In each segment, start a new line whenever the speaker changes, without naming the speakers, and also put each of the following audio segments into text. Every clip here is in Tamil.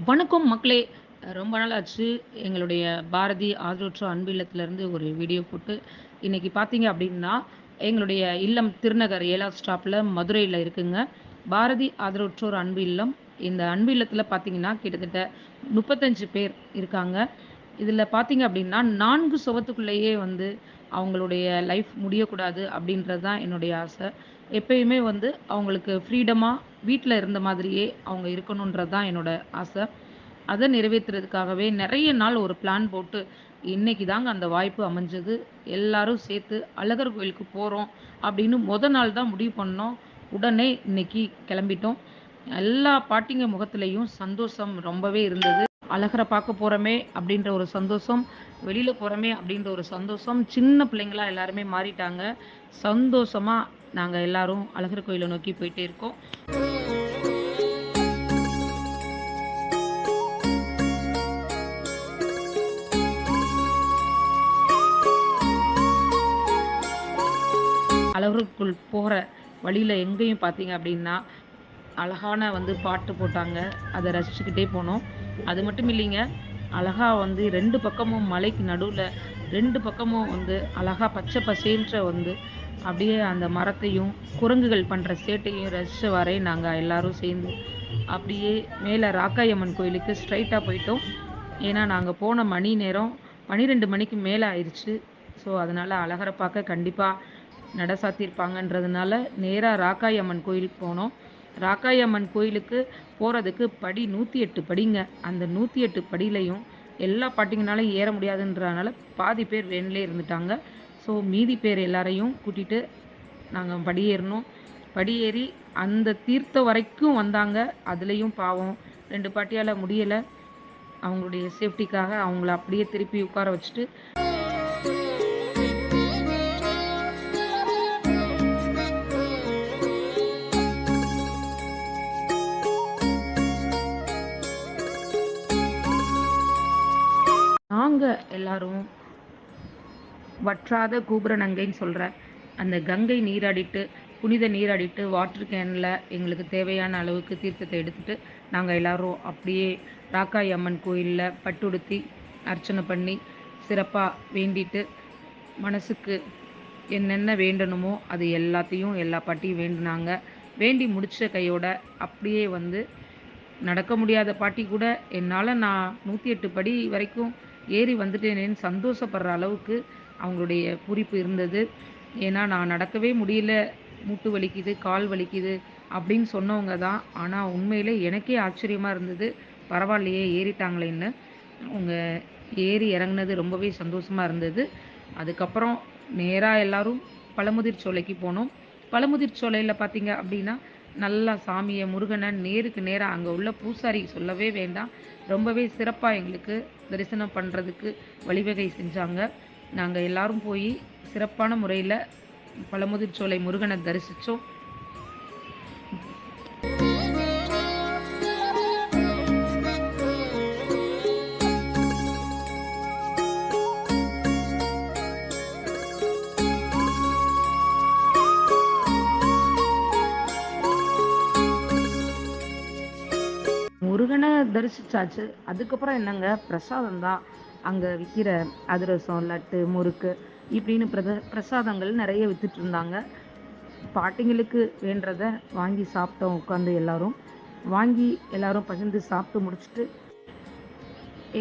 வணக்கம் மக்களே! ரொம்ப நாள் ஆச்சு. எங்களுடைய பாரதி ஆதரவற்றோர் அன்பு இல்லத்திலருந்து ஒரு வீடியோ போட்டு, இன்னைக்கு பார்த்தீங்க அப்டின்னா, எங்களுடைய இல்லம் திருநகர் 7வது ஸ்டாப்ல மதுரையில இருக்குங்க. பாரதி ஆதரவற்றோர் அன்பு இல்லம். இந்த அன்பு இல்லத்தில பார்த்தீங்கன்னா, கிட்டத்தட்ட 35 பேர் இருக்காங்க. இதில பார்த்தீங்க அப்டின்னா, 4 சுவத்துக்குள்ளேயே வந்து அவங்களுடைய லைஃப் முடியக்கூடாது அப்டின்றது தான் என்னுடைய ஆசை. எப்பயுமே வந்து அவங்களுக்கு ஃப்ரீடமா வீட்ல இருந்த மாதிரியே அவங்க இருக்கணுன்றது தான் என்னோட ஆசை. அத நிறைவேத்துறதுக்காகவே நெறைய நாள் ஒரு பிளான் போட்டு, இன்னைக்கு தாங்க அந்த வாய்ப்பு அமைஞ்சது. எல்லாரும் சேர்த்து அழகர் கோயிலுக்கு போறோம் அப்படின்னு நாள் தான் முடிவு பண்ணோம். உடனே இன்னைக்கு கிளம்பிட்டோம். எல்லா பாட்டிங்க முகத்திலயும் சந்தோஷம் ரொம்பவே இருந்தது. அழகர பார்க்க போறோமே அப்படின்ற ஒரு சந்தோஷம், வெளியில போறோமே அப்படின்ற ஒரு சந்தோஷம். சின்ன பிள்ளைங்களா எல்லாருமே மாறிட்டாங்க. சந்தோஷமா நாங்க எல்லாரும் அழகர் கோயில நோக்கி போயிட்டே இருக்கோம். அழகருக்குள் போற வழியில எங்கேயும் பார்த்தீங்க அப்படின்னா, அழகான வந்து பாட்டு போட்டாங்க. அத ரசிச்சுக்கிட்டே போனோம். அது மட்டும் இல்லைங்க, அழகா வந்து 2 பக்கமும் மலைக்கு நடுவுல 2 பக்கமும் வந்து அழகா பச்சை பசேல்ன்ற வந்து அப்படியே அந்த மரத்தையும், குரங்குகள் பண்ற சேட்டையும் ரசிச்சவாறே நாங்க எல்லாரும் சேர்ந்து, அப்படியே மேல ராக்காயம்மன் கோயிலுக்கு ஸ்ட்ரைட்டா போயிட்டோம். ஏன்னா, நாங்க போன மணி நேரம் 12 மணிக்கு மேல ஆயிருச்சு. ஸோ, அதனால அழகர பார்க்க கண்டிப்பா நட சாத்தியிருப்பாங்கன்றதுனால, நேரா ராக்காயி அம்மன் கோயிலுக்கு போனோம். ராக்காயி அம்மன் கோயிலுக்கு போறதுக்கு படி 108 படிங்க. அந்த 108 படியிலயும் எல்லா பாட்டிங்கனாலயும் ஏற முடியாதுன்றதுனால, பாதி பேர் வேன்லயே இருந்துட்டாங்க. ஸோ, மீதி பேர் எல்லாரையும் கூட்டிட்டு நாங்க படியேறினோம். படியேறி அந்த தீர்த்தம் வரைக்கும் வந்தாங்க. அதுலயும் பாவம் 2 பாட்டியால முடியல. அவங்களுடைய சேஃப்டிக்காக அவங்கள அப்படியே திருப்பி உட்கார வச்சுட்டு நாங்க எல்லாரும் வற்றாத கூபுர நங்கைன்னு சொல்ற அந்த கங்கை நீராடிட்டு, புனித நீராடிட்டு வாட்டர் கேன்ல எங்களுக்கு தேவையான அளவுக்கு தீர்த்தத்தை எடுத்துட்டு, நாங்க எல்லாரும் அப்படியே ராக்காயி அம்மன் கோயில்ல பட்டுடுத்தி, அர்ச்சனை பண்ணி, சிறப்பா வேண்டிட்டு, மனசுக்கு என்னென்ன வேண்டணுமோ அது எல்லாத்தையும் எல்லா பாட்டியும் வேண்டுனாங்க. வேண்டி முடிச்ச கையோட அப்படியே வந்து நடக்க முடியாத பாட்டி கூட நான் 108 படி வரைக்கும் ஏறி வந்துட்டேனேன்னு சந்தோஷப்படுற அளவுக்கு அவங்களுடைய பூரிப்பு இருந்தது. ஏன்னா, நான் நடக்கவே முடியல, மூட்டு வலிக்குது, கால் வலிக்குது அப்படின்னு சொன்னவங்க தான். ஆனா, உண்மையிலே எனக்கே ஆச்சரியமா இருந்தது. பரவாயில்லையே ஏறிட்டாங்களேன்னு. அவங்க ஏறி இறங்குனது ரொம்பவே சந்தோஷமா இருந்தது. அதுக்கப்புறம் நேரா எல்லாரும் பழமுதிர் சோலைக்கு போனோம். பழமுதிர் சோலையில பார்த்தீங்க அப்படின்னா, நல்லா சாமிய முருகன நேருக்கு நேரா அங்க உள்ள பூசாரி சொல்லவே வேண்டாம். ரொம்பவே சிறப்பா எங்களுக்கு தரிசனம் பண்றதுக்கு வழிவகை செஞ்சாங்க. நாங்க எல்லாரும் போயி சிறப்பான முறையில பழமுதிர் சோலை முருகன தரிசிச்சோம். முருகன தரிசிச்சாச்சு. அதுக்கப்புறம் என்னங்க பிரசாதம் தான். அங்க விக்கிற அதிரசம், லட்டு, முறுக்கு இப்படின்னு பிரசாதங்கள் நெறைய வித்துட்ருந்தாங்க. பாட்டிங்களுக்கு வேண்டத வாங்கி சாப்பிட்டோம் உட்காந்து எல்லாரும். வாங்கி எல்லாரும் பகிர்ந்து சாப்பிட்டு முடிச்சுட்டு,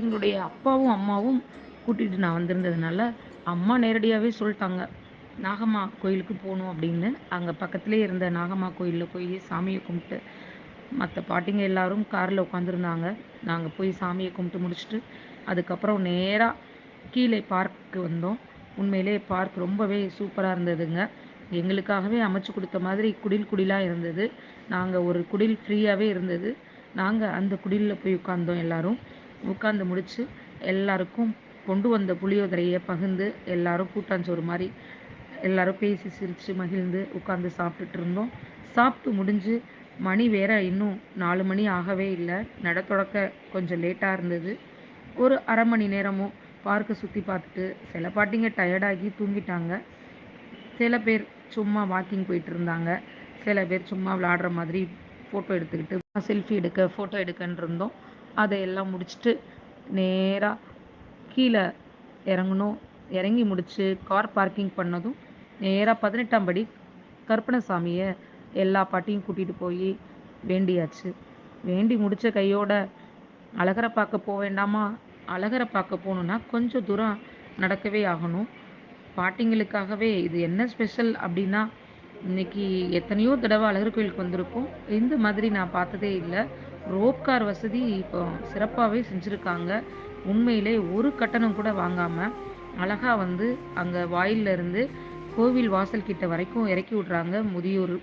எங்களுடைய அப்பாவும், அம்மாவும் கூட்டிட்டு நான் வந்திருந்ததுனால, அம்மா நேரடியாவே சொல்ட்டாங்க. நாகம்மா கோயிலுக்கு போணும் அப்படின்னு. அங்க பக்கத்திலேயே இருந்த நாகம்மா கோயில்ல போய் சாமிய கும்பிட்டு மற்ற பாட்டிங்க எல்லாரும் காரில் உட்காந்துருந்தாங்க. நாங்கள் போய் சாமியை கும்பிட்டு முடிச்சுட்டு அதுக்கப்புறம் நேராக கீழே பார்க்கு வந்தோம். உண்மையிலே பார்க் ரொம்பவே சூப்பராக இருந்ததுங்க. எங்களுக்காகவே அமைச்சு கொடுத்த மாதிரி குடில் குடிலாக இருந்தது. நாங்கள் ஒரு குடில் ஃப்ரீயாகவே இருந்தது. நாங்கள் அந்த குடிலில் போய் உட்கார்ந்தோம் எல்லாரும். உட்காந்து முடிச்சு எல்லாருக்கும் கொண்டு வந்த புளியோதரையை பகிர்ந்து எல்லாரும் கூட்டாஞ்சோறு மாதிரி எல்லாரும் பேசி சிரித்து மகிழ்ந்து உட்காந்து சாப்பிட்டுட்டு இருந்தோம். சாப்பிட்டு முடிஞ்சு மணி வேற இன்னும் 4 மணி ஆகவே இல்லை. நட தொடக்க கொஞ்சம் லேட்டாக இருந்தது. ஒரு அரை மணி நேரமும் பார்க்கை சுற்றி பார்த்துட்டு சில பாட்டிங்க டயர்டாகி தூங்கிட்டாங்க. சில பேர் சும்மா வாக்கிங் போயிட்டு இருந்தாங்க. சில பேர் சும்மா விளாடுற மாதிரி ஃபோட்டோ எடுத்துக்கிட்டு செல்ஃபி எடுக்க ஃபோட்டோ எடுக்கன்னு இருந்தோம். அதையெல்லாம் முடிச்சுட்டு நேரா கீழ இறங்குனோம். இறங்கி முடிச்சு கார் பார்க்கிங் பண்ணதும், நேரா 18ஆம் படி கருப்பணசாமிய எல்லா பாட்டியும் கூட்டிட்டு போயி வேண்டியாச்சு. வேண்டி முடிச்ச கையோட அழகர பார்க்க போ வேண்டாமா? அழகர பார்க்க போணும்னா கொஞ்சம் தூரம் நடக்கவே ஆகணும். பாட்டிங்களுக்காகவே இது என்ன ஸ்பெஷல் அப்டின்னா, இன்னைக்கு எத்தனையோ தடவ அழகர் கோயிலுக்கு வந்திருக்கோம். இந்த மாதிரி நான் பார்த்ததே இல்ல. ரோப் கார் வசதி இப்போ சிறப்பாவே செஞ்சிருக்காங்க. உண்மையிலே ஒரு கட்டணம் கூட வாங்காம, அழகா வந்து அங்க வாயில்ல இருந்து கோவில் வாசல் கிட்ட வரைக்கும் இறக்கி விடுறாங்க. முதியோர்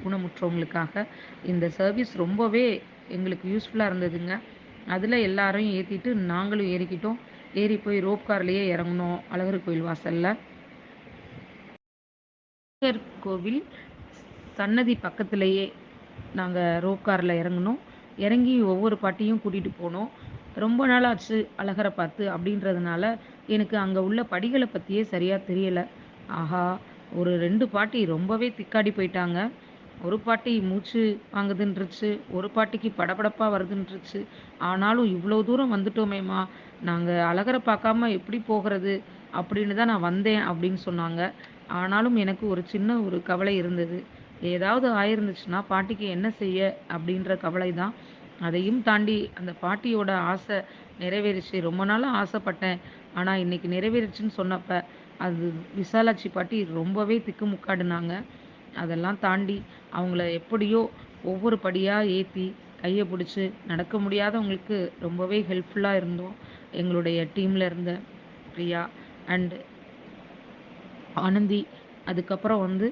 ஊனமுற்றவங்களுக்காக. இந்த சர்வீஸ் ரொம்பவே எங்களுக்கு யூஸ்ஃபுல்லா இருந்ததுங்க. அதுல எல்லாரையும் ஏத்திட்டு நாங்களும் ஏறிக்கிட்டோம். ஏறி போய் ரோப் கார்லயே இறங்குனோம் அழகர் கோயில் வாசல்ல. அழகர் கோவில் சன்னதி பக்கத்திலேயே நாங்க ரோப் கார்ல இறங்குனோம். இறங்கி ஒவ்வொரு பாட்டியும் கூட்டிட்டு போனோம். ரொம்ப நாள் ஆச்சு அழகர பார்த்து அப்படின்றதுனால, எனக்கு அங்க உள்ள படிகள பத்தியே சரியா தெரியல. ஆஹா! ஒரு 2 பாட்டி ரொம்பவே திக்காடி போயிட்டாங்க. ஒரு பாட்டி மூச்சு வாங்குதுன்ருச்சு. ஒரு பாட்டிக்கு படபடப்பா வருதுன்ருச்சு. ஆனாலும் "இவ்ளோ தூரம் வந்துட்டோமேம்மா, நாங்க அழகர பார்க்காம எப்படி போகறது? அப்படின்னு தான் நான் வந்தேன்" அப்படின்னு சொன்னாங்க. ஆனாலும் எனக்கு ஒரு சின்ன ஒரு கவலை இருந்தது. ஏதாவது ஆயிருந்துச்சுன்னா, பாட்டிக்கு என்ன செய்ய? அப்படின்ற கவலை தான். அதையும் தாண்டி அந்த பாட்டியோட ஆசை நிறைவேறுச்சு. ரொம்ப நாளா ஆசைப்பட்டேன். ஆனா, இன்னைக்கு நிறைவேறுச்சுன்னு சொன்னப்ப, அது விசாலாட்சி பாட்டி ரொம்பவே திக்குமுக்காடுனாங்க. அதெல்லாம் தாண்டி அவங்கள எப்படியோ ஒவ்வொரு படியா ஏத்தி, கைய புடிச்சு நடக்க முடியாதவங்களுக்கு ரொம்பவே ஹெல்ப்ஃபுல்லா இருந்தோம். எங்களுடைய டீம்ல இருந்த பிரியா அண்ட் ஆனந்தி, அதுக்கப்புறம் வந்து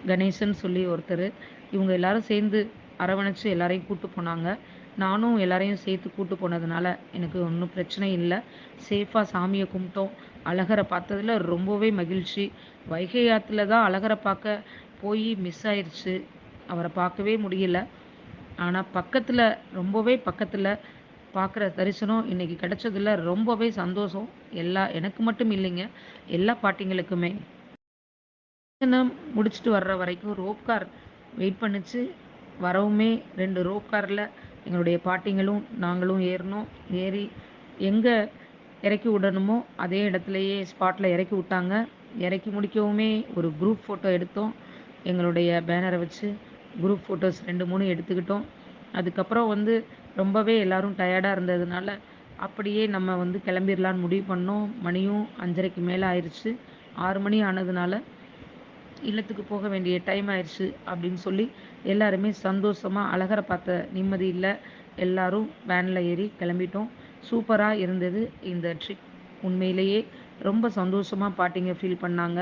கணேசன் சொல்லி ஒருத்தரு. இவங்க எல்லாரும் சேர்ந்து அரவணைச்சு எல்லாரையும் கூட்டு போனாங்க. நானும் எல்லாரையும் சேர்த்து கூட்டு போனதுனால, எனக்கு ஒண்ணும் பிரச்சனை இல்ல. சேஃபா சாமிய கும்பிட்டோம். அழகர பார்த்ததுல ரொம்பவே மகிழ்ச்சி. வைகை ஆத்துல தான் அழகர பார்க்க போயி மிஸ் ஆயிருச்சு. அவர பார்க்கவே முடியல. ஆனா பக்கத்துல, ரொம்பவே பக்கத்துல பார்க்குற தரிசனம் இன்னைக்கு கிடைச்சதுல ரொம்பவே சந்தோஷம். எனக்கு மட்டும் இல்லைங்க. எல்லா பாட்டிங்களுக்குமே. தரிசனம் முடிச்சுட்டு வர்ற வரைக்கும் ரோப் கார் வெயிட் பண்ணுச்சு. வரவுமே 2 ரோப் கார்ல எங்களுடைய பாட்டிங்களும், நாங்களும் ஏறுனோம். ஏறி எங்க இறக்கி விடணுமோ, அதே இடத்துலயே ஸ்பாட்ல இறக்கி விட்டாங்க. இறக்கி முடிக்கவுமே ஒரு குரூப் ஃபோட்டோ எடுத்தோம். எங்களுடைய பேனர வச்சு குரூப் ஃபோட்டோஸ் 2, 3 எடுத்துக்கிட்டோம். அதுக்கப்புறம் வந்து ரொம்பவே எல்லாரும் டயர்டா இருந்ததுனால, அப்படியே நம்ம வந்து கிளம்பிர்லான்னு முடிவு பண்ணோம். மணியும் 5:30க்கு மேல ஆயிருச்சு. 6 மணி ஆனதுனால இல்லத்துக்கு போக வேண்டிய டைம் ஆயிடுச்சு அப்படின்னு சொல்லி எல்லாருமே சந்தோஷமா அழகர பார்த்த நிம்மதியில எல்லாரும் வேன்ல ஏறி கிளம்பிட்டோம். சூப்பரா இருந்தது இந்த ட்ரிப். உண்மையிலேயே ரொம்ப சந்தோஷமா பாட்டிங்க ஃபீல் பண்ணாங்க.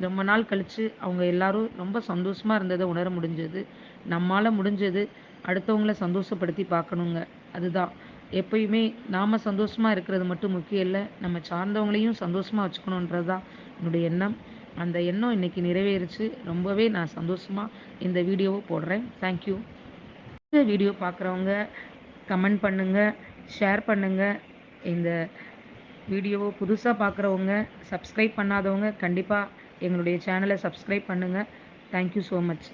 ரொம்ப நாள் கழிச்சு அவங்க எல்லாரும் ரொம்ப சந்தோஷமா இருந்தத உணர முடிஞ்சது. நம்மால முடிஞ்சது அடுத்தவங்கள சந்தோஷப்படுத்தி பார்க்கணுங்க. அதுதான். எப்பயுமே நாம சந்தோஷமா இருக்கிறது மட்டும் முக்கியம் இல்ல. நம்ம சார்ந்தவங்களையும் சந்தோஷமா வச்சுக்கணுன்றது தான் என்னுடைய எண்ணம். அந்த எண்ணம் இன்னைக்கு நிறைவேறுச்சு. ரொம்பவே நான் சந்தோஷமா இந்த வீடியோவ போடுறேன். Thank you. இந்த வீடியோ பார்க்குறவங்க கமெண்ட் பண்ணுங்க, ஷேர் பண்ணுங்க. இந்த வீடியோவ புதுசா பார்க்குறவங்க, சப்ஸ்கிரைப் பண்ணாதவங்க கண்டிப்பா எங்களுடைய சேனல சப்ஸ்கிரைப் பண்ணுங்க. Thank you so much.